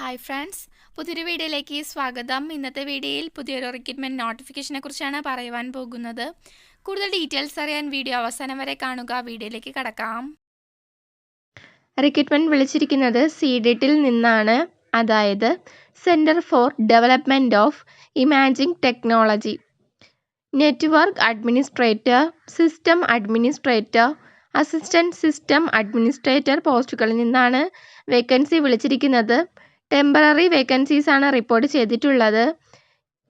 Hi friends, പുതിയൊരു വീഡിയോയിലേക്ക് സ്വാഗതം. ഇന്നത്തെ വീഡിയോയിൽ പുതിയൊരു റിക്രൂട്ട്മെൻറ്റ് നോട്ടിഫിക്കേഷനെ കുറിച്ചാണ് പറയുവാൻ പോകുന്നത്. കൂടുതൽ ഡീറ്റെയിൽസ് അറിയാൻ വീഡിയോ അവസാനം വരെ കാണുക. വീഡിയോയിലേക്ക് കടക്കാം. റിക്രൂട്ട്മെൻറ്റ് വിളിച്ചിരിക്കുന്നത് CDETൽ നിന്നാണ്, അതായത് centre for development of imaging technology. Network administrator, system administrator, assistant system administrator പോസ്റ്റുകളിൽ നിന്നാണ് വേക്കൻസി വിളിച്ചിരിക്കുന്നത്. ടെമ്പററി വേക്കൻസീസ് ആണ് റിപ്പോർട്ട് ചെയ്തിട്ടുള്ളത്.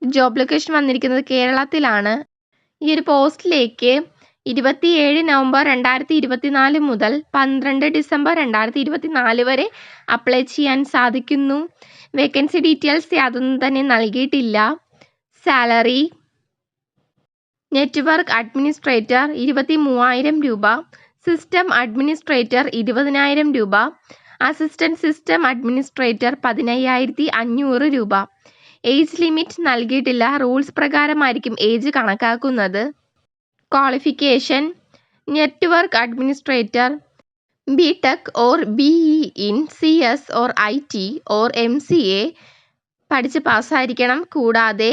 ജോബ് ലൊക്കേഷൻ വന്നിരിക്കുന്നത് കേരളത്തിലാണ്. ഈ ഒരു പോസ്റ്റിലേക്ക് 27 നവംബർ 2024 മുതൽ 12 ഡിസംബർ 2024 വരെ അപ്ലൈ ചെയ്യാൻ സാധിക്കുന്നു. വേക്കൻസി ഡീറ്റെയിൽസ് യാതൊന്നും തന്നെ നൽകിയിട്ടില്ല. സാലറി നെറ്റ്വർക്ക് അഡ്മിനിസ്ട്രേറ്റർ 23,000 രൂപ, സിസ്റ്റം അഡ്മിനിസ്ട്രേറ്റർ 20,000 രൂപ, അസിസ്റ്റൻറ്റ് സിസ്റ്റം അഡ്മിനിസ്ട്രേറ്റർ 15,500 രൂപ. ഏജ് ലിമിറ്റ് നൽകിയിട്ടില്ല. റൂൾസ് പ്രകാരമായിരിക്കും ഏജ് കണക്കാക്കുന്നത്. Qualification network administrator BTech or BE in CS or IT or MCA പഠിച്ച് പാസ്സായിരിക്കണം. കൂടാതെ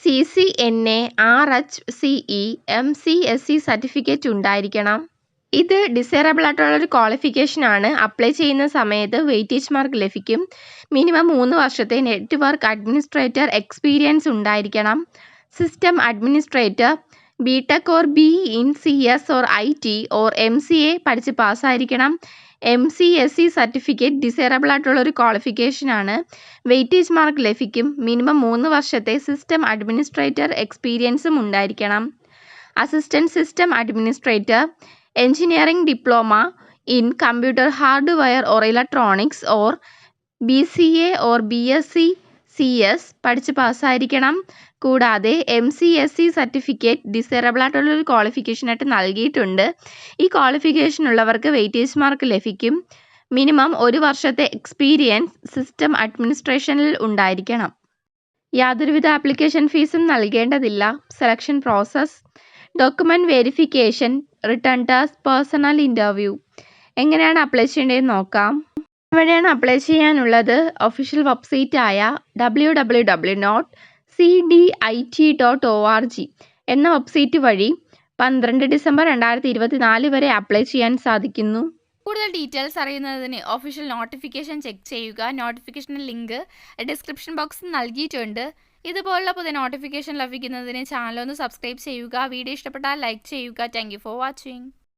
CCNA, RHCE, MCSE സർട്ടിഫിക്കറ്റ് ഉണ്ടായിരിക്കണം. ഇത് ഡിസൈറബിൾ ആയിട്ടുള്ളൊരു ക്വാളിഫിക്കേഷനാണ്. അപ്ലൈ ചെയ്യുന്ന സമയത്ത് വെയിറ്റേജ് മാർക്ക് ലഭിക്കും. മിനിമം 3 വർഷത്തെ നെറ്റ്വർക്ക് അഡ്മിനിസ്ട്രേറ്റർ എക്സ്പീരിയൻസ് ഉണ്ടായിരിക്കണം. System administrator BTech or BE in CS or IT or MCA പഠിച്ച് പാസ്സായിരിക്കണം. MCSE സർട്ടിഫിക്കറ്റ് ഡിസൈറബിൾ ആയിട്ടുള്ളൊരു ക്വാളിഫിക്കേഷനാണ്. വെയിറ്റേജ് മാർക്ക് ലഭിക്കും. മിനിമം 3 വർഷത്തെ സിസ്റ്റം അഡ്മിനിസ്ട്രേറ്റർ എക്സ്പീരിയൻസും ഉണ്ടായിരിക്കണം. Assistant system administrator engineering diploma in computer hardware or electronics or BCA or BSc CS പഠിച്ച് പാസ്സായിരിക്കണം. കൂടാതെ MCSE certificate desirable ആയിട്ടുള്ളൊരു ക്വാളിഫിക്കേഷനായിട്ട് നൽകിയിട്ടുണ്ട്. ഈ ക്വാളിഫിക്കേഷൻ ഉള്ളവർക്ക് വെയിറ്റേജ് മാർക്ക് ലഭിക്കും. മിനിമം 1 വർഷത്തെ എക്സ്പീരിയൻസ് സിസ്റ്റം അഡ്മിനിസ്ട്രേഷനിൽ ഉണ്ടായിരിക്കണം. യാതൊരുവിധ ആപ്ലിക്കേഷൻ ഫീസും നൽകേണ്ടതില്ല. Selection process document verification, return test, personal interview. എങ്ങനെയാണ് അപ്ലൈ ചെയ്യേണ്ടതെന്ന് നോക്കാം. ഇവിടെയാണ് അപ്ലൈ ചെയ്യാനുള്ളത്. ഒഫീഷ്യൽ വെബ്സൈറ്റ് ആയ www.cdit.org എന്ന വെബ്സൈറ്റ് വഴി 12 ഡിസംബർ 2024 വരെ അപ്ലൈ ചെയ്യാൻ സാധിക്കുന്നു. കൂടുതൽ ഡീറ്റെയിൽസ് അറിയുന്നതിന് ഒഫീഷ്യൽ നോട്ടിഫിക്കേഷൻ ചെക്ക് ചെയ്യുക. നോട്ടിഫിക്കേഷൻ ലിങ്ക് ഡിസ്ക്രിപ്ഷൻ ബോക്സിൽ നൽകിയിട്ടുണ്ട്. ഇതുപോലുള്ള പുതിയ നോട്ടിഫിക്കേഷൻ ലഭിക്കുന്നതിന് ചാനൽ ഒന്ന് സബ്സ്ക്രൈബ് ചെയ്യുക. വീഡിയോ ഇഷ്ടപ്പെട്ടാൽ ലൈക്ക് ചെയ്യുക. Thank you for watching.